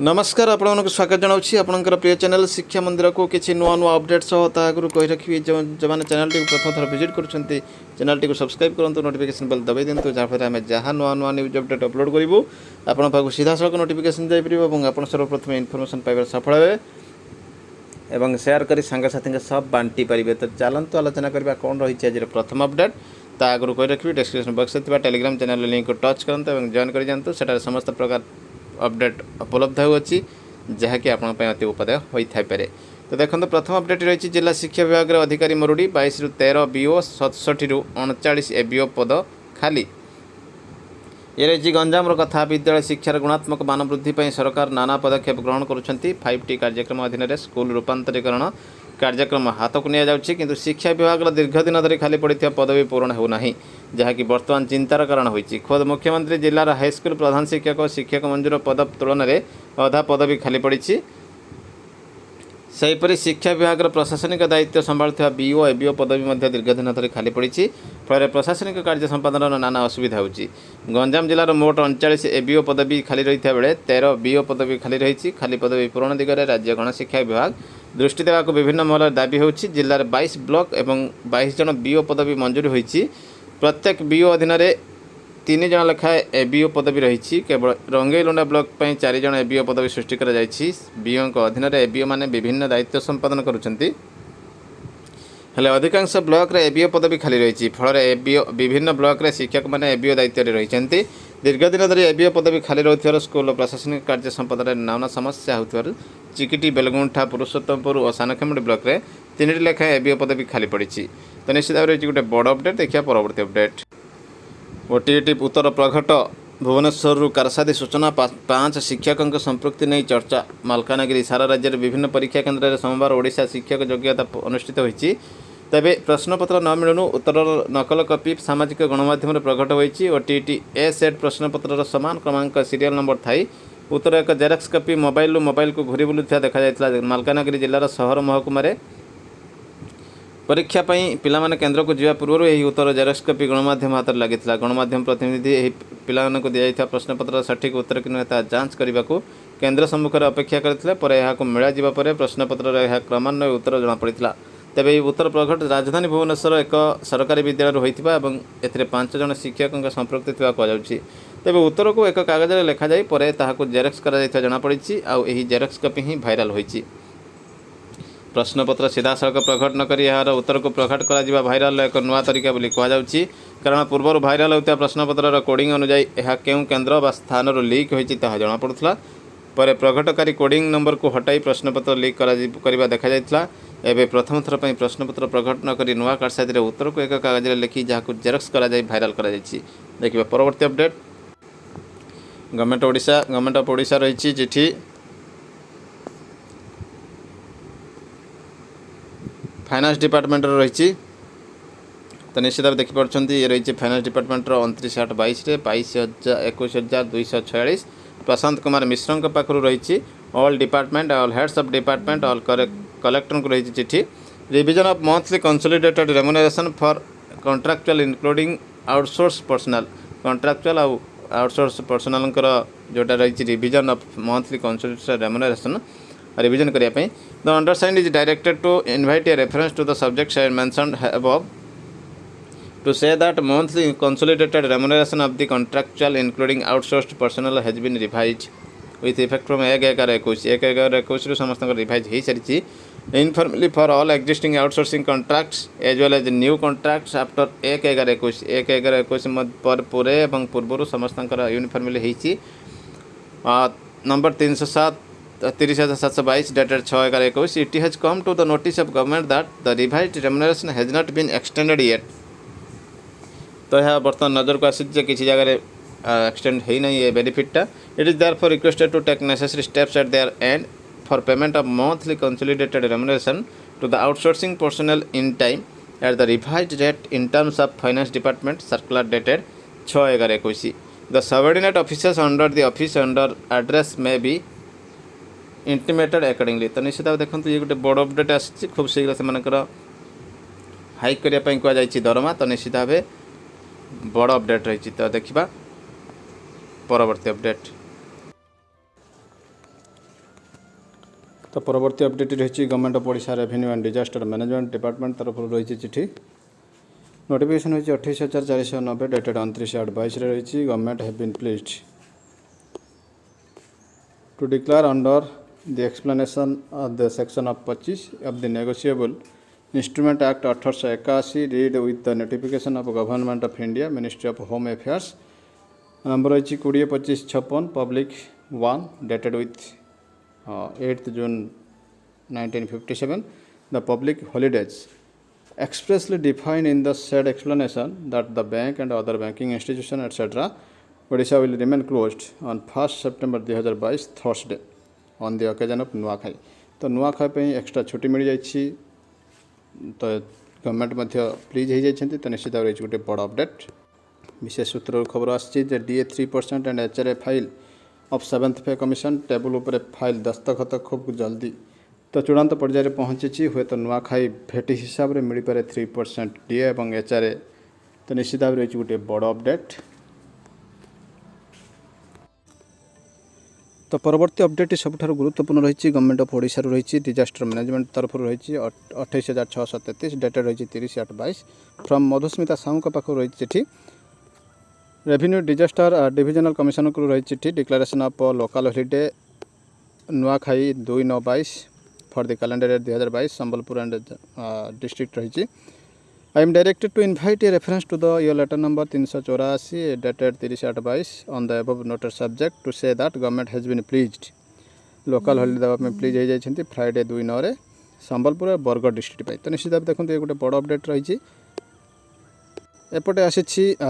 नमस्कार आपको स्वागत जनाऊँगी आपंकर प्रिय चैनल शिक्षा मंदिर को किसी नुआ नुआ अपडेट सह आगुरी कही रखी जो मैंने चैनल टी प्रथम थर विजिट कर चैनल टी सब्सक्राइब करूँ नोटिफिकेशन बेल दबाई दिंतु जहाँफल आम जहाँ नुआ नुआ न्यूज अपडेट अपलोड करूँ आपन पाक सीधा सड़क नोटिफिकेशन जापर और आप सर्वप्रथम इनफर्मेशन पाइबार सफल हे और शेयर कर सांगसाथी सब बांटी पारे। तो चलतु आलोचना करवा कौन रही आज प्रथम अपडेट ता आगुरी कही रखी डिस्क्रिप्शन बॉक्स में टेलीग्राम चैनल लिंक को टच करते और जॉइन कर जातु से समस्त प्रकार अपडेट उपलब्ध होची जहाँकि आपंपाई अति उपदाय होता है। तो देखो प्रथम अपडेट रही जिला शिक्षा विभाग अधिकारी मरुड़ी 22 रु 13 बीओ 67 रु 39 एबीओ पद खाली। ये रही गंजाम कथा विद्यालय शिक्षार गुणात्मक मान वृद्धि पर सरकार नाना पदक्षेप ग्रहण करुँच 5T कार्यक्रम अधीन में स्कूल रूपांतरीकरण कार्यक्रम हाथ को नि शिक्षा विभाग दीर्घ दिन धरी खाली पड़ा पदवी पूरण होना जहाँकि बर्तमान चिंतार कारण होती। खोद मुख्यमंत्री जिलार हाईस्कल प्रधान शिक्षक और शिक्षक मंजूर पद तुलन में अधा पदवी खाली पड़ी। सेहीपरि शिक्षा विभाग प्रशासनिक दायित्व संभालुवा बीओ एबीओ पदवी दीर्घ दिन धरी खाली पड़ी फल प्रशासनिक कार्य संपादन नाना असुविधा होची। गंजाम जिलार मोट 39 एबीओ पदवी खाली रही बेले 13 बीओ पदवी खाली रही। खाली पदवी पूरण दिगरे राज्य गणशिक्षा विभाग दृष्टि देवाक विभिन्न महल दाबी होची। जिलार 22 ब्लॉक एवं 22 जन बीओ पदवी मंजूरी होती। प्रत्येक बीओ अधीन 3 जन लेखाएं एबीओ पदवी रही। केवल रंगईलुंडा ब्लॉक 4 जन एबीओ पदवी सृष्टि कर बीओ अधीन एबीओ माने विभिन्न दायित्व संपादन करुछंती हेले अधिकांश ब्लॉक रे एबीओ पदवी खाली रही। फल एबीओ विभिन्न ब्लॉक रे शिक्षक माने एबीओ दायित्व रही। दीर्घ दिन धरी एबीओ पदवी खाली रही स्कूल प्रशासनिक कार्य संपादन नाना समस्या होथिबारु चिकिटी बेलगुंठा पुरुषोत्तमपुर और सानखेमुंडी ब्लॉक रे 3 लेखाएं एबीओ पदवी खाली पड़ी। तो निश्चित भाव गोटे बड़ अपडेट देखिए परवर्ती अपडेट। ओटीईटी उत्तर प्रघट भुवनेश्वर कारसादी सूचना 5 शिक्षकों संपृक्ति नहीं चर्चा। मालकानगिरी सारा राज्य में विभिन्न परीक्षा केन्द्र में सोमवार ओडिशा शिक्षक योग्यता अनुष्ठित होती। तेबे प्रश्नपत्र न मिलूँ उत्तर नकल कपि सामाजिक गणमाध्यम प्रकट होती। ओटीईटी ए सेट प्रश्नपत्र समान क्रमांक सीरियल नंबर थाई उत्तर एक जेरक्स कपि मोबाइल को घूरी बुलुवा देखा जाता। मालकानगिरी जिलार सहर महकुमार परीक्षा पिला माने केन्द्र को जावा पूर्व यही उत्तर जेरक्स कपि गणमाध्यम हाथ लगी। गणमाध्यम प्रतिनिधि यही पिला दिया प्रश्नपत्र सठिक उत्तर कि नुहे जांच करने को केन्द्र सम्मुख अपेक्षा करते मिल प्रश्नपत्र क्रमान्वय उत्तर जमापड़ा। तेबे उत्तर प्रघट राजधानी भुवनेश्वर एक सरकारी विद्यालय होता ए 5 जन शिक्षकों संपृक्ति कहुच्छी। तेबे उत्तर को एक कागज लिखा जाए पर जेरक्स कर जमापड़ी आई जेरक्स कपि ही भाइराल होती। प्रश्नपत्र सीधा सड़क प्रकट नक यार उत्तर को प्रकट कर भाइराल एक नुआ तरीका बोली कहुच्छी कारण पूर्व भाइराल होता प्रश्नपत्र कोडिंग अनुजाई यह केउं केन्द्र बा स्थान लीक होती जमापड़ा। पर प्रकटकारी कोडिंग नंबर को हटाई प्रश्नपत्र लीक करवा देखा जाता। एवं प्रथम थर पर प्रश्नपत्र प्रकट नक नुआ कार्डसाइज उत्तर को एक कागज लिखि जहाँ जेरक्स कर भाइराल कर देखिए परवर्ती अपडेट। गवर्नमेंट ऑफ ओडिशा रही चिठी फाइनान्स डिपार्टमेंट रही। तो निश्चित भाव देखिपुंट ये रही फाइनान्स डिपार्टमेंट 29/8/22 21,246 प्रशांत कुमार मिश्र पाखु रही। All department all heads of department all collector को रही चिठी। Revision of monthly consolidated remuneration for contractual including outsource personnel contractual outsource personnel जोटा रही revision of monthly consolidated remuneration revision करने। The undersigned is directed to invite a reference to the subjects mentioned above to say that monthly consolidated remuneration of the contractual including outsourced personnel has been revised with effect from 1/11/21 ରୁ ସମସ୍ତଙ୍କ revise ହୋଇସାରିଛି informally for all existing outsourcing contracts as well as new contracts after 1/11/21 ପରେ ଏବଂ ପୂର୍ବରୁ ସମସ୍ତଙ୍କର ୟୁନିଫର୍ମଲି ହୋଇଛି। Number 30,722 dated 6/11/21 it has come to the notice of government that the revised remuneration has not been extended yet। तो यह बर्तमान नजर को आसी किसी जगह एक्सटेंड है नहीं ये बेनिफिटा। It is therefore requested to take necessary steps at their end for payment of monthly consolidated remuneration to the outsourcing personnel in time at the revised rate in terms of finance department circular dated 6/11/21। The subordinate officers under the office under address may be intimated accordingly. तो निश्चित भाव देखो ये गोटे बड़ update आसी खूब शीघ्र से हाइक करने कहुई दरमा। तो निश्चित भाव बड़ अपडेट रही। तो देखा परवर्ती अपडेट। तो परवर्ती अपडेट रही government of Odisha revenue and disaster management department तरफ रही चिठी नोटिफिकेशन होती 28,490 डेटेड 29/8/22 रही government have been pleased to declare under the explanation of the section of 25 of the negotiable instrument act 1881 read with the notification of government of India ministry of home affairs number रही 20-25-56 public 1 dated with 8th June 1957 the public holidays expressly defined in the said explanation that the bank and other banking institution etc. Odisha will remain closed on 1st September 2022 Thursday on the occasion of Nuakhai तो Nuakhai पे extra छुट्टी मिल जाइए तो government Madhya please हो जाइए तो निश्चित भाव गोटे बड़ अपडेट विशेष सूत्र खबर आसी DA 3% and HRA file of 7th पे कमिशन टेबल उपर फाइल दस्तखत खूब जल्दी तो चूड़ांत पर्यायर पहुँची हुए तो नुआखाई भेटी हिसाब से मिल पारे 3% DA और HRA तो निश्चित भाव रही गोटे बड़ अपडेट तो परवर्ती अपडेट सबुठ गुरुत्वपूर्ण रही गवर्नमेंट ऑफ ओडिशा रही डिजास्टर मैनेजमेंट तरफ रही 28,633 डेटेड रही 30/8/22 फ्रॉम मधुस्मिता साहू पाखु रही चिठी रेवेन्यू डिजास्टर डिविजनल कमिशन को रही चिठी declaration of local holiday Nuakhai 2/9/22 for the calendar year 2022 Sambalpur and district रही I am directed to invite a reference to the your letter number 384 dated 30/8/22 on the above noted subject to say that government has been pleased local holiday देवा please हो जाती Friday 2/9 Sambalpur और Bargarh district तो निश्चित भाव देखते गोटे बड़ अपडेट रही एपटे आसी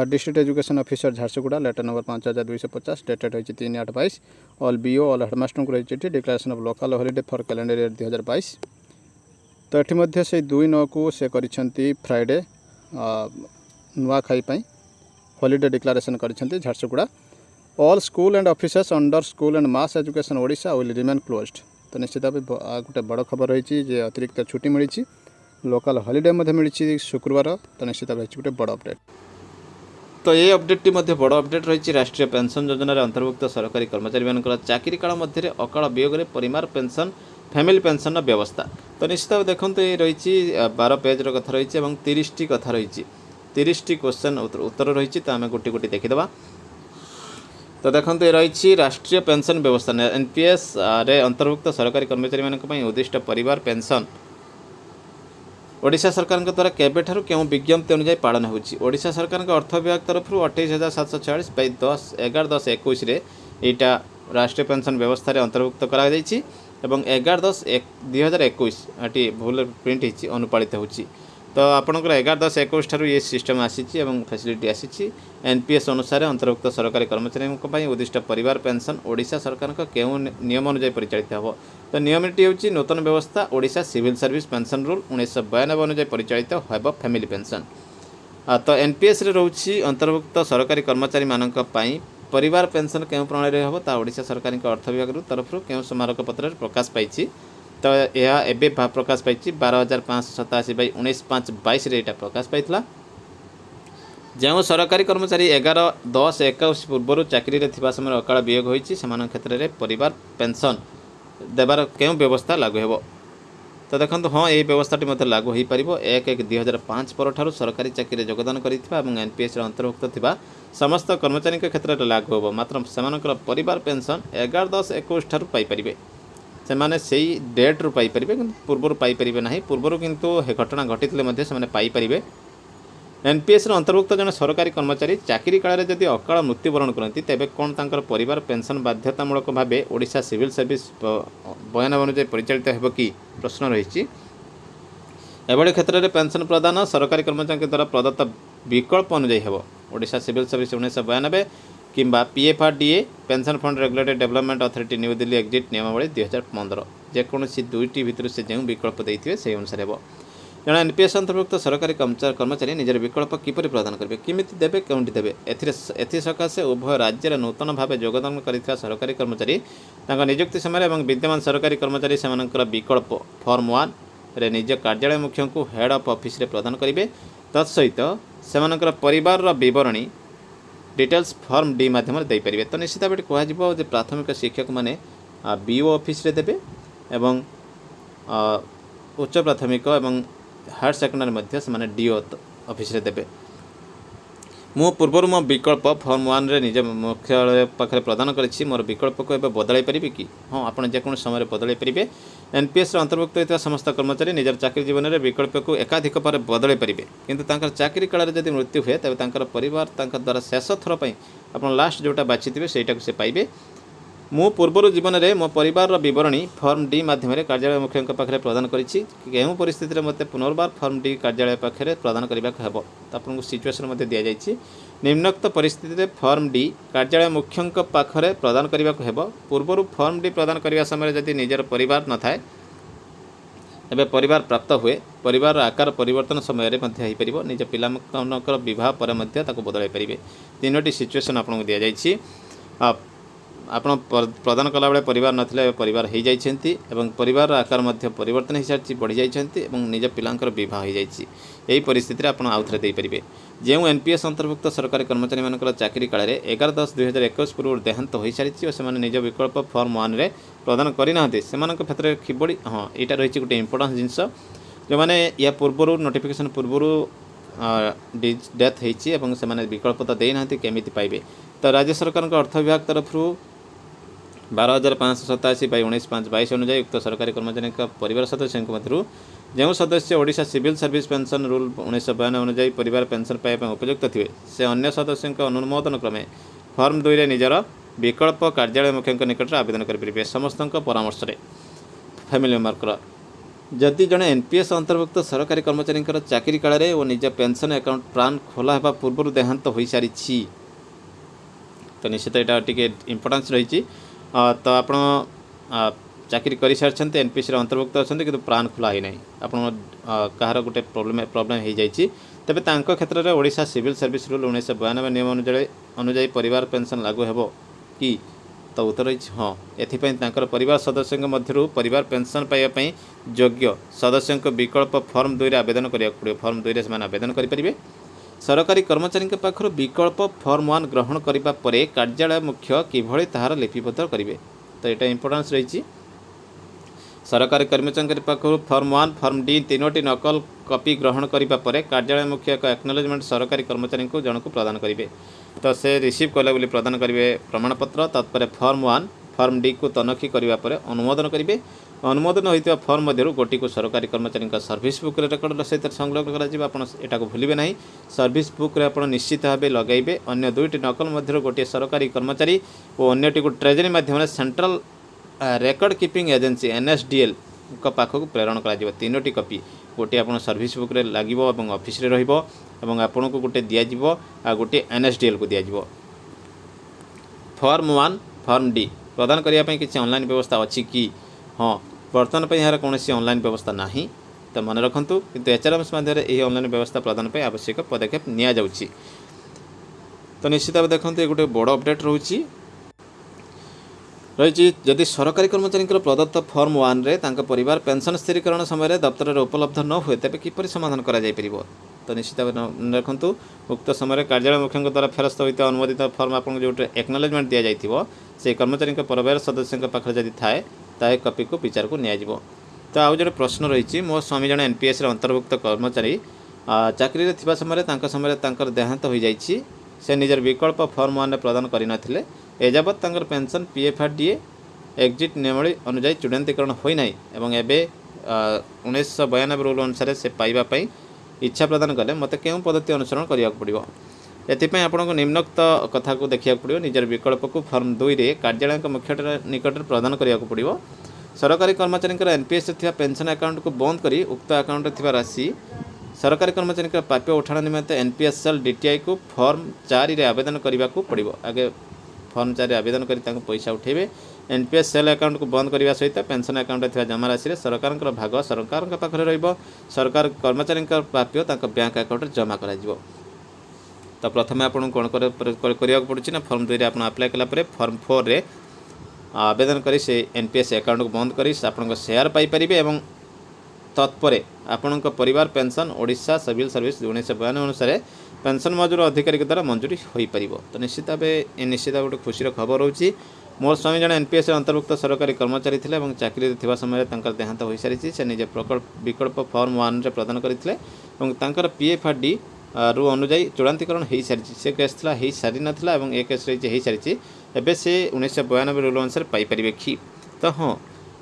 district education officer Jharsuguda letter number 5250 dated रही 3/8/22 ऑल BO ऑल हेडमास्टर को रही चिठी declaration of local holiday for calendar year 2022 तो ये से 2/9 को से करिसेंती फ्राइडे नुआखाई हॉलिडे डिक्लेरेशन करिसेंती Jharsuguda all school and offices under school and mass education Odisha will remain closed तो निश्चित भाव गोटे बड़ खबर रही अतिरिक्त छुट्टी मिली लोकल हॉलिडे मिली शुक्रवार तो निश्चित भाव गोटे बड़ अपडेट तो ये अपडेट बड़ अपडेट रही राष्ट्रीय पेंशन योजना अंतर्भुक्त सरकारी कर्मचारी मान चाकरी काल मध्य अकाल वियोग परिवार पेंशन फैमिली पेंशन व्यवस्था तो निश्चित भाव देखते ये रही 12 पेज कथा रही 30 कथा रही 30 क्वेश्चन उत्तर रही तो आम गोटी गोटी देखीदे तो देखते ये रही राष्ट्रीय पेंशन व्यवस्था NPS रे अंतर्भुक्त सरकारी कर्मचारी मान उद्दिष्ट परिवार पेंशन ओडिशा सरकार द्वारा केबेठारु क्यों विज्ञप्ति अनुसार पालन होछि ओडिशा सरकार अर्थ विभाग तरफ 28,746 बाई 11/10/21 एटा राष्ट्रीय पेंशन व्यवस्था रे अंतर्भुक्त करा जायछि एवं 11/10/2021 एटी भूल प्रिंट होछि अनुपालित होछि तो आपनकर 11/10/21 ठारु ये सिस्टम आसीछि एवं फैसिलिटी आसीछि NPS अनुसार अंतर्भुक्त सरकारी कर्मचारी उद्दिष्ट परिवार पेंशन ओडिशा सरकार केउं नियम अनुसार परिचालित हो तो नियमटी होछि नूतन व्यवस्था Odisha civil service pension rule 1992 अनुसार परिचालित होब फैमिली पेंशन तो NPS रे रहउछि अंतर्भुक्त सरकारी कर्मचारी मानक पई परिवार पेंशन केउं प्रणाली होब ता ओडिशा सरकारी अर्थ विभाग तरफ केउं स्मारक पत्र प्रकाश पाइछि तो यह एबे प्रकाश पाई 12,587 बाई 19/5/22 रे एटा प्रकाश पाइथिला जो सरकारी कर्मचारी 11/10/21 पूर्व चाकरी रे थिबा समय अकाल वियोग होइछि समान क्षेत्र रे परिवार पेंशन देवार केउं व्यवस्था लागू हेबो तो देखंतु हाँ ये व्यवस्थाटी मते लागू हो पारिबो 1/1/2005 पर ठारु सरकारी चाकरी रे योगदान करिथिबा एवं NPS रे अंतर्भुक्त थिबा समस्त कर्मचारी के क्षेत्र रे लागू हेबो मात्र सेमानकर परिवार पेंशन 11/10/21 ठारु पाई परिबे से माने सेही डेट रु पाई परिबे किंतु पूर्व पाई परिबे नाही पूर्व किंतु हे घटना घटितले मध्ये से माने पाई परिबे NPS रे अंतर्भुक्त जन सरकारी कर्मचारी चाकरी काल रे जदि अकाल मृत्युवरण करती तेबे कोन तांकर परिवार पेंशन बाध्यतामूलक भावे ओडिशा सिविल सर्विस बयान अनुसार परिचालित हेबो कि प्रश्न रही एभଳି क्षेत्र में पेंशन प्रदान सरकारी कर्मचारी द्वारा प्रदत्त विकल्प अनुसार हेबो ओडिशा सिविल सर्विस 1992 किंबा PFRDA pension fund regulatory development authority new Delhi exit नियमावली 2015 जेकोसी दुईटी भितर से जो विकल्प देते से अनुसार हेबो जन NPS अंतर्भुक्त सरकारी कर्मचारी निजर विकल्प किपरि प्रदान करेंगे किमिति देबे केउंटी देबे एथिसकाशे उभय राज्य नूतन भाव योगदान करिଥିବା सरकारी कर्मचारी नियुक्ति समय और विद्यमान सरकारी कर्मचारी सेमानकर विकल्प फॉर्म 1 रे निज कार्यालय मुख्य को हेड ऑफ ऑफिस रे प्रदान करेंगे तत्सहित सेमानकर परिवार विवरणी डिटेल्स फॉर्म डी माध्यम दे पारे तो निश्चित भाव कह प्राथमिक शिक्षक मैंने BO ऑफिस रे देबे एवं उच्च प्राथमिक एवं हायर सेकेंडरी मध्य से डीओ ऑफिस रे देबे। मु पूर्वर मो विकल्प फॉर्म 1 रे निज मुख्यालय पाखे प्रदान करी मोर विकल्प को एबे बदलाई परिबे कि हाँ आपण जेकोन समय बदलाई परिबे। एनपीएस रे अंतर्भुक्त होता समस्त कर्मचारी निजर चाकरी जीवन में विकल्प को एकाधिक पर बदलाई परिबे किंतु तांकर चाकरी काल जदि मृत्यु हुए तेबे तांकर परिवार तांकर द्वारा शेष थर पई आपण लास्ट जोटा बाछिथिबे सेटा को से पाइबे। मु पूर्वर जीवन में मो परिवार विवरणी फॉर्म डी माध्यम कार्यालय मुख्य पाखे प्रदान करी केउं परिस्थिति मत पुनर्बार फॉर्म डी कार्यालय पाखे प्रदान करने को आपको सिचुएसन दि जाइए। निम्नोक्त परिस्थिति फॉर्म डी कार्यालय मुख्य पाखे प्रदान करने को पूर्वर फॉर्म डी प्रदान करने समय जदि निजर परिवार न थाए एबे परिवार प्राप्त हुए परिवार आकार परिवर्तन समय हो निज पिलांकर विवाह पर बदलाई पारे। तीनोटी सिचुएसन आपको दि जाइए। आपण प्रदान कला बेले परिवार नथिले परिवार हो जाइछन्ति एवं परिवार आकार मध्य परिवर्तन हो सारी बढ़ी जाइछन्ति एवं निज पिलांकर विवाह हो जाइछि। एही परिस्थिति रे आपण आउथरे देई परिबे। जेउ एनपीएस अंतर्भुक्त सरकारी कर्मचारी मानकर चाकरी काल रे 11/10/2021 पूर्व देहांत हो सारी और से निज विकल्प फॉर्म 1 रे प्रदान करिना सेमानक क्षेत्र में किबड़ी हाँ यहाँ रही गोटे इंपोर्टान्स जिनस जो मैंने या पूर्वर नोटिफिकेशन पूर्वर डेथ होती से विकल्प तो देना केमी पाइबे। तो राज्य सरकार अर्थ विभाग तरफ 12,587/19/5 अनुजाई उक्त सरकारी कर्मचारी परिवार सदस्य मध्य जो सदस्य Odisha civil service pension rule 1992 अनुजाई परिवार पेंशन पाइबा उपयुक्त थे से अन्य सदस्य अनुमोदन क्रमे फॉर्म 2 रे निजर विकल्प कार्यालय मुख्य निकट में आवेदन करेंगे। समस्त परामर्श फैमिली मेम्बर जदि जड़े एनपीएस अंतर्भुक्त सरकारी कर्मचारी चाकरी काल रे और निज पेंशन अकाउंट प्राण खोला होगा पूर्व देहांत हो सारी तो निश्चित यहाँ टी इम्पोर्टान्स रही। तो आप चाकरी कर सारी एनपीएस अंतर्भुक्त अच्छा कि प्राण खोला ही ना आप कहार गोटे प्रोब्लेम हो जाए तेरे क्षेत्र में ओडिशा सिविल सर्विस रूल 1992 नियम अनुजाई परिवार पेंशन लागू हेबो कि तो उत्तर रही हाँ। एथिपाई परिवार सदस्य मध्य परिवार पेंशन पाइबापी योग्य सदस्य विकल्प फॉर्म 2 रे आवेदन करिया पड़िबो। फॉर्म 2 रे से आवेदन करेंगे। सरकारी कर्मचारी पाखर विकल्प फॉर्म 1 ग्रहण करने पर कार्यालय मुख्य किभଳି ताहार लिपिबद्ध करेंगे। तो यहाँ इंपोर्टान्स रही। सरकारी कर्मचारी पाखर फॉर्म 1 फॉर्म डी तीनोटी नकल कॉपी ग्रहण करने पर कार्यालय मुख्य एक एक्नोलेजमेंट सरकारी कर्मचारी को जनक प्रदान करेंगे। तो से रिसीव कले बोली प्रदान करेंगे प्रमाणपत्र तत्पर फॉर्म 1 फॉर्म डी को तनखी करने पर अनुमोदन करेंगे। अनुमोदन होता फॉर्म मध्य गोटी को सरकारी कर्मचारी सर्विस बुक रेकर्ड सहित संलग्न कर भूलिए ना। सर्विस बुक रे आप निश्चित भाव लगेबे। अन्य 2टी नकल मध्य गोटे सरकारी कर्मचारी और अन्यटी को ट्रेजरी माध्यम central record keeping agency NSDL पाखक प्रेरण कर 3टी कॉपी गोटे आप सर्विस बुक रे लगे और ऑफिस रे रहिबो एवं आपन को गोटे दिज्व आ गोटे एनएसडीएल को दिज्व। फॉर्म 1 फॉर्म डी प्रदान करने किसी ऑनलाइन व्यवस्था अच्छी कि हाँ बर्तमान पर यार कौन ऑनलाइन व्यवस्था ना तो मन रखु कि एचआरएमएस माध्यम यही ऑनलाइन व्यवस्था प्रदान पर आवश्यक पदक्षेप नि जाउछि। तो निश्चित भाव देखते ये गोटे बड़ अपडेट रही जदि सरकारी कर्मचारी प्रदत्त फॉर्म 1 रे तांका परिवार पेंशन स्थिरीकरण समय दफ्तर में उपलब्ध न हुए तेज किपर समाधान कर तो निश्चित भाव रखु उक्त समय कार्यालय मुख्य द्वारा फेरस्त होता अनुमोदित फॉर्म आपको जो एक्नोलेजमेंट दि जाइथिबो से कर्मचारी परिवार सदस्य पाखे जदि थाए ताए कॉपी को विचार को नि तो आउ जो प्रश्न रही मो स्वामी जड़े एनपीएस अंतर्भुक्त कर्मचारी चाकरी थिबा समय देहांत हो जाइए से निजर विकल्प फॉर्म 1 प्रदान करनथिले एजावत तांकर पेंशन पीएफआरडीए एग्जिट नियमावली अनुजाई चूड़ांतीकरण होई नाही एवं एबे 1992 रूल अनुसार से पाइबा इच्छा प्रदान कले मते केउं पद्धति अनुसरण करिया पड़िबो। एथिपई आपनको निम्नोक्त कथा को देखिया पड़िबो। निजर विकल्प को फॉर्म 2 रे कार्यालय मुख्य निकट प्रदान करिया पड़िबो। सरकारी कर्मचारी एनपीएस थिबा पेंशन अकाउंट को बंद करी उक्त अकाउंट थिबा राशि सरकारी कर्मचारी प्राप्य उठाण निमंते एनपीएसएल डीटीआई को फॉर्म 4 रे आवेदन करने को पड़िबो। आगे फॉर्म 4 रे आवेदन करी तांको पैसा उठेबे। एनपीएसएल अकाउंट को बंद करने सहित पेंशन अकाउंट थिबा जमा राशि सरकार भाग सरकार पाखरे रहिबो। सरकार कर्मचारी प्राप्य तांको बैंक अकाउंट रे जमा करा जिवो। तो प्रथम आपन कोन करिया पड़ुछि ना फॉर्म 2 रे आपन अप्लाई कला परे फॉर्म 4 रे आवेदन करी से एनपीएस अकाउंट को बंद करी आपन शेयर पाई परिबे एवं तत्पर आपण परिवार पेंशन ओडिशा सिविल सर्विस 1992 अनुसार पेंशन मजूर अधिकारी द्वारा मंजूरी हो पार। तो निश्चित भाव निश्चित गोटे खुशी खबर होची मोर स्वामी जड़े एनपीएस अंतर्भुक्त सरकारी कर्मचारी थे और चाकरी थिबा समय देहांत हो सारी से निजे विकल्प फॉर्म 1 रे प्रदान करते पीएफआरडी रु अनुजाई चूड़ांतकरण हो सारी से केस था हो सारी नाला और ए केस रही हो सारी एवं से 1992 रूल अनुसार पाइपर कि तो हाँ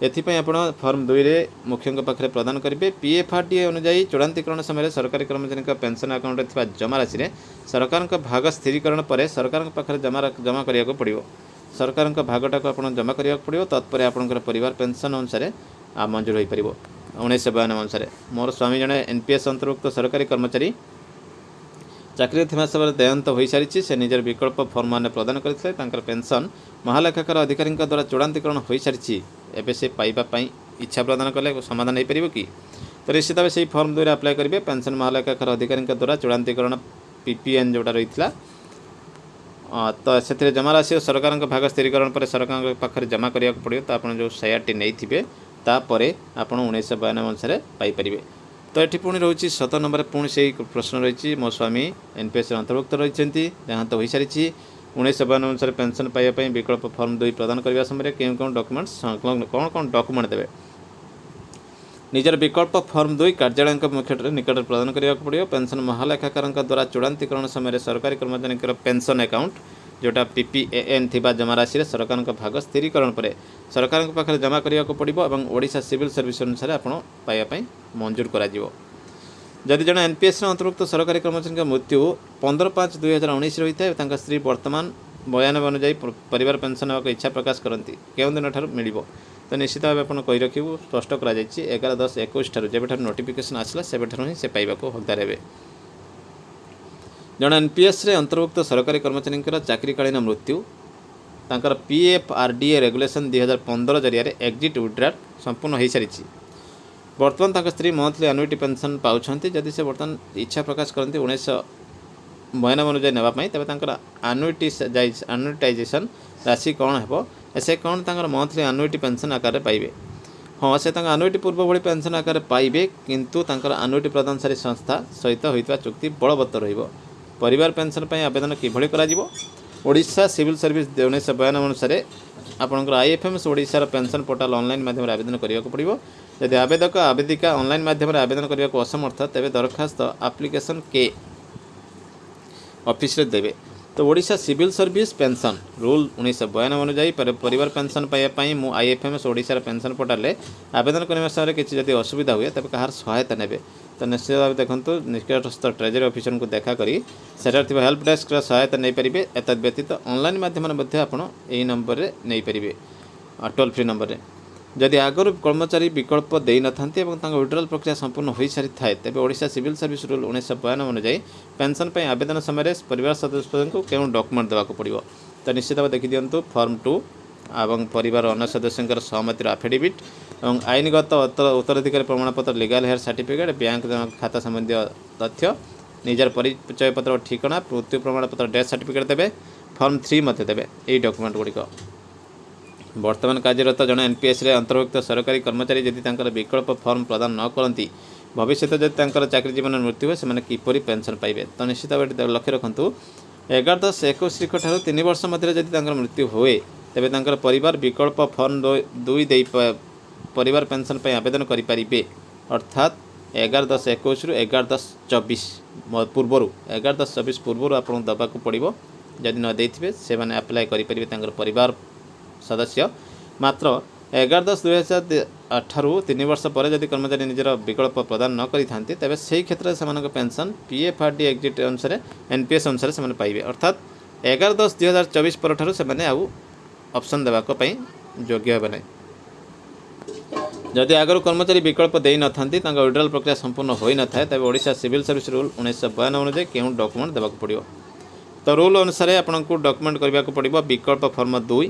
एथिपाई आपण फॉर्म 2 रे मुख्य पाखे प्रदान करेंगे पीएफआरडी अनुजाई चूड़ांतकरण समय सरकारी कर्मचारी पेंशन अकाउंट में जमा राशि में सरकार भाग स्थिरीकरण पर सरकार पाखे जमा करने पड़ो सरकार भागटा को आप जमा करने पड़ो तत्पर आपंकर परिवार पेंशन अनुसार मंजूर हो पार 1992 अनुसार मोर स्वामी जड़े एनपीएस अंतर्भुक्त सरकारी कर्मचारी चाकरी थिबा समय देहांत हो सारी से निजर विकल्प फॉर्म मान प्रदान करते पेंशन महालेखाकार अधिकारी द्वारा चूड़ांतकरण हो सारी एवं से पाइबापी इच्छा प्रदान कले समाधान हो पार कि तो निश्चित भाव से फॉर्म 2 अप्लाई करेंगे पेंशन महालेखाकार अधिकारी द्वारा चूड़ांतकरण पीपीएन जोटा रही तो से जमा राशि सरकार भाग स्थिरीकरण पर सरकार पाखे जमा करने पड़ो तो आप जो शेयरटी नहीं थे तापर आप 1992 अनुसार पाइपर तो ये पुणी रही 17 नंबर पुणी से प्रश्न रही मो स्वामी एनपीएस अंतर्भुक्त रही जहाँ तो हो सारी 1992 अनुसार पेंशन पाइबापी विकल्प फॉर्म 2 प्रदान करने समय कौन डॉक्यूमेंट्स कौन कौन डॉक्यूमेंट देवे निजर विकल्प फॉर्म 2 कार्यालय निकट प्रदान करने पड़ो पेंशन महालेखाकार द्वारा चूड़ांतकरण समय सरकारी कर्मचारी पेंशन अकाउंट जोटा पीपीएएन थिबा जमा राशि सरकार भाग स्थिरीकरण पर सरकार पाखे जमा करने पड़ो और ओडिशा सिविल सर्विस अनुसार आपड़ पाइबापी मंजूर कर जदि जन एनपीएस अंतर्भुक्त सरकारी कर्मचारी मृत्यु 15/5/2019 रही है स्त्री वर्तमान 92 अनुजाई परिवार पेंशन होगा इच्छा प्रकाश करती केउं दिन ठार मिल तो निश्चित भाव आप कही रखू स्पष्ट कर 11/10/21 ठार जब नोटिफिकेशन आसला से ही से पाइबा हकदार हे जन एनपीएस अंतर्भुक्त सरकारी कर्मचारी चाकरीकालीन मृत्यु तांकर पीएफआरडीए रेगुलेशन 2015 जरिया एक्जिट विड्राल संपूर्ण हो सारी बर्तमान स्त्री मंथली एनुइटी पेंशन पाँच जदि से बर्तमान इच्छा प्रकाश करती 1992 अनुजाई नापी तेज एनुइटाइजेशन राशि कौन हो से कौन मंथली एनुइटी पेंशन आकार पाइबे हाँ से एनुइटी पूर्व भली पेंशन आकार पाइबे किंतु एनुइटी प्रदानकारी संस्था सहित होता चुक्ति बलवत्तर रहिबो परिवार पेंशन पर आवेदन किभली करा ओडिशा सिविल सर्विस 1992 अनुसार आपंकर आईएफएमएस ओडिशार पेंशन पोर्टाल ऑनलाइन माध्यम आवेदन करने पड़ो यदि आवेदक आवेदिका ऑनलाइन माध्यम आवेदन करने को असमर्थ तेज दरखास्त एप्लिकेशन के ऑफिस रे देवे तो Odisha civil service pension rule 1992 अनुजाई परिवार पेंशन पाइबापी मु आईएफएमएस ओडिशार पेंशन पोर्टाल आवेदन करने समय किसी जब असुविधा हुए तेज कहार सहायता ने तो निश्चित भाव देखो निकटस्थ ट्रेजरी ऑफिसर को देखा करी सेठार हेल्प डेस्क सहायता नहीं पारे एतद व्यतीत ऑनलाइन माध्यम यही नंबर में नहीं पारे टोल फ्री नंबर में जदि आगुरी कर्मचारी विकल्प दे न था विड्रॉल प्रक्रिया संपूर्ण हो सारी थाए तेज ओडिशा सिविल सर्विस रूल 1992 अनुजाई पेंशन पर आवेदन समय परिवार सदस्य को क्यों डॉक्यूमेंट देवाक पड़ो तो निश्चित भाव देखी दिंतु फॉर्म 2 और परिवार अन्य सदस्यों सहमतिर आफिडेविट और आईनगत उत्तराधिकारी प्रमाणपत्र लीगल हेयर सर्टिफिकेट बैंक खाता संबंधी तथ्य निजर परिचय पत्र ठिकाना मृत्यु प्रमाणपत्र डेथ सर्टिफिकेट देवे फॉर्म 3 मत देवे यही डॉक्यूमेंट गुड़िक वर्तमान कार्यरत जन एनपीएस अंतर्भुक्त सरकारी कर्मचारी यदि विकल्प फॉर्म प्रदान न करती भविष्य जब चाकरी जीवन मृत्यु हुए से किपरि पेंशन पाइबे तो निश्चित भाव लक्ष्य रखु 11/10/21 ठार 3 वर्ष मध्य जब मृत्यु हुए तेज परिवार विकल्प फॉर्म 2 परिवार पेंशन पर आवेदन करें अर्थात 11/10/21 रु 11/10/24 पूर्वर 11/10/24 पूर्व आपको दबाक पड़ो जदि न देते से आप्लाय करेंगे परिवार सदस्य मात्र 11/10/2018 3 वर्ष पर जदि कर्मचारी निजर विकल्प प्रदान न करें तेज से क्षेत्र में पेंशन पीएफआरडी एक्जिट अनुसार एनपीएस अनुसार से पाइबे अर्थात 11/10/2024 पर ठार से आउ ऑप्शन देवाक योग्य हे ना जदि आगुरी कर्मचारी विकल्प दे न था विड्रॉल प्रक्रिया संपूर्ण हो न था तेज ओडिशा सिविल सर्विस रूल 1992 अनुजाई क्यों डॉक्यूमेंट देवाक पड़ो तो रूल अनुसार आपको डॉक्यूमेंट करने को पड़ो विकल्प फॉर्म 2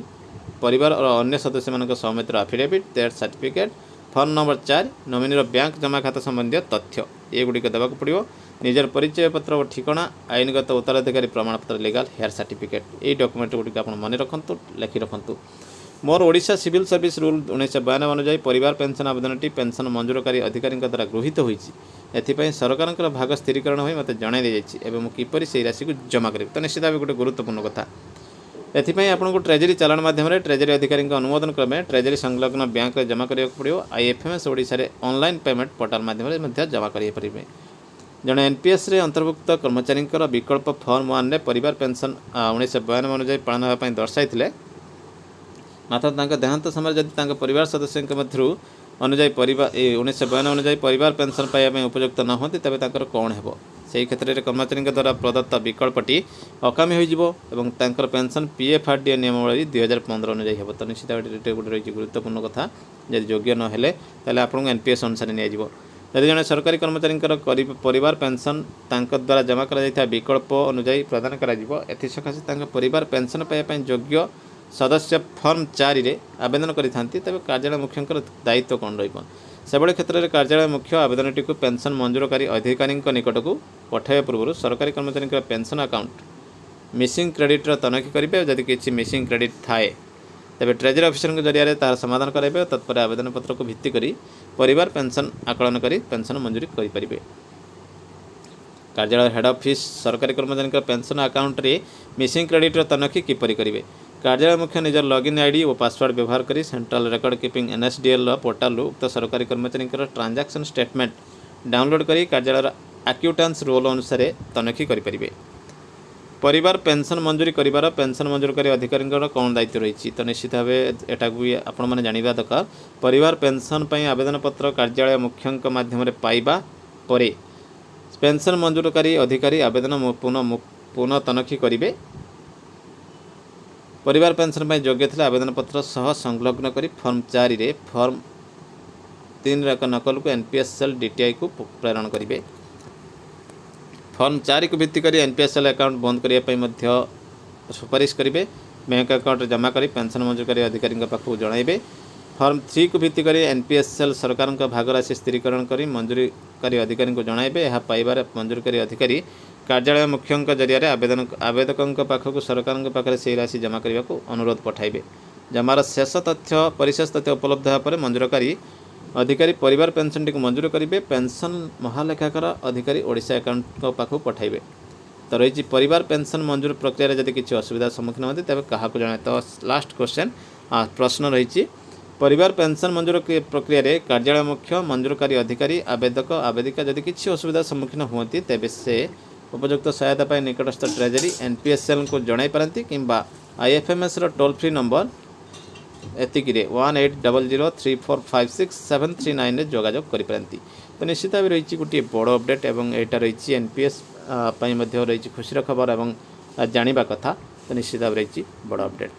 परिवार और अन्य सदस्य सहमतिर affidavit death certificate form number 4 nominee bank जमा खाता संबंधी तथ्य ये गुड़िक देवाक पड़ो निजर परिचय पत्र और ठिकाना आईनगत उत्तराधिकारी प्रमाणपत्र लीगल हेयर सर्टिफिकेट यही डॉक्यूमेंट गुड़िक आप मन रखु लिखि रखु मोर ओडिशा सिविल सर्विस रूल 1992 अनुजाई परिवार पेंशन आवेदनटी पेंशन मंजूरकारी अधिकारी द्वारा गृहीत होती सरकार भाग स्थिरीकरण हो मत जन दी जाए किपर से राशि को जमा करें तो निश्चित भाव गोटे गुरुत्वपूर्ण कथा एथिपाई आपको ट्रेजरी चालाण माध्यम ट्रेजरी अधिकारी अनुमोदन क्रमे ट्रेजरी संलग्न बैंक में जमा करा पड़ो। आईएफएमएस ओडिशा रे ऑनलाइन पेमेंट पोर्टाल माध्यम जमा करें। जड़े एनपीएस रे अंतर्भुक्त कर्मचारी विकल्प फॉर्म 1 रे परिवार पेंशन 1992 अनुसार पालन होगा दर्शाई मात्र देहांत समय जदि परिवार सदस्य मध्य अनुजाई परिवार 1992 अनुजाई परिवार पेंशन पाइबा उपयुक्त न होती तेज कौन हो से क्षेत्र में कर्मचारी द्वारा प्रदत्त विकल्पटी अकामी हो पेंशन पीएफआरडीए नियमावली 2015 अनुजाई हो। तो निश्चित गोटे रही गुरुत्वपूर्ण कथा जब योग्य ना आपको एनपीएस अनुसार निजी यदि जड़े सरकारी कर्मचारी परिवार पेंशन द्वारा जमा कर विकल्प अनुजाई प्रदान कर परिवार पेंशन पाइबा योग्य सदस्य फॉर्म 4 रे आवेदन करिथांती तबे कार्यालय मुख्यंकर दायित्व कौन रहिबो सेबळे क्षेत्र में कार्यालय मुख्य आवेदनटी को पेंशन मंजूरकारी अधिकारी निकट को पठाइबा पूर्व सरकारी कर्मचारी पेंशन अकाउंट मिसिंग क्रेडिट तनखी करेंगे। जदि किसी मिसिंग क्रेडिट थाए तेज ट्रेजरी ऑफिसर के जरिया तार समाधान कराइबे। तत्पर आवेदन पत्र को भित्ति करी परिवार पेंशन आकलन करी पेंशन मंजूरी करें। कार्यालय हेड ऑफिस सरकारी कर्मचारी पेंशन अकाउंट रे मिसिंग क्रेडिट तनखी किपरि करेंगे। कार्यालय मुख्य निजर लॉगिन आईडी और पासवर्ड व्यवहार करी central record keeping NSDL portal उक्त सरकारी कर्मचारी ट्रांजैक्शन स्टेटमेंट डाउनलोड करी कार्यालय आक्यूटेंस रोल अनुसार तनखी करें। परिवार पेंशन मंजूरी करिवार पेंशन मंजूरकारी अधिकारी कौन दायित्व रही तो निश्चित भाव एटा भी आपण मैंने जानवा दरकार। परिवार पेंशन पर आवेदन पत्र कार्यालय मुख्य माध्यम पाइबा परे पेंशन मंजूरकारी अधिकारी आवेदन पुनः तनखी करेंगे। परिवार पेंशन पर योग्य थे आवेदन पत्र सह संलग्न करी फॉर्म 4 रे फॉर्म 3 एक नकल को एनपीएसएल डीटीआई को प्रेरण करेंगे। फॉर्म 4 को भित्ति करी एनपीएसएल अकाउंट बंद करने सुपारिश करेंगे। बैंक अकाउंट जमा करी पेंशन मंजूरकारी अधिकारी पाखु जणाइबे। फॉर्म 3 को भित्ति करी एनपीएसएल सरकार भागराशि स्थिरीकरण करी मंजूरीकारी अधिकारी को जणाइबे। यह पाइबार मंजूरकारी अधिकारी कार्यालय मुख्य जरिया आवेदक पाखक सरकार पाखे से राशि जमा करने को अनुरोध पठाइबे। जमार शेष तथ्य परिशेष तथ्य उपलब्ध होगा मंजूरकारी अधिकारी परिवार पेंशन टी मंजूर करेंगे। पेंशन महालेखाकार अधिकारी ओडिशा अकाउंट पाखक पठाइबे। तो रही परिवार पेंशन मंजूर प्रक्रिया जब किसी असुविधा सम्मुखीन होती तेज क्या जन। तो लास्ट क्वेश्चन प्रश्न रही परिवार पेंशन मंजूर प्रक्रिया रे कार्यालय मुख्य मंजूरकारी अधिकारी आवेदक आवेदिका जदि किसी असुविधा सम्मुखीन होती तेज से उपयुक्त सहायता पाई निकटस्थ ट्रेजरी एनपीएसएल को जणाई पारती किंबा आईएफएमएस टोल फ्री नंबर एतिक 180034567739 रे जोगाजोग करि पारती। तो निश्चित भाव रही गोटे बड़ अपडेट एवं एटा रही एनपीएस रही खुशी खबर एवं जानिबा कथा। तो निश्चित भाव रही बड़ अपडेट।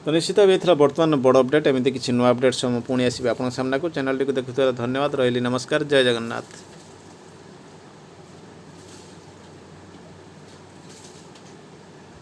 तो निश्चित भाव ये बर्तमान बड़ अपडेट एमती किसी नुआ अपडेट पुणी आसबे आपन सामना को चैनल टी देखुवा धन्यवाद रही। नमस्कार जय जगन्नाथ।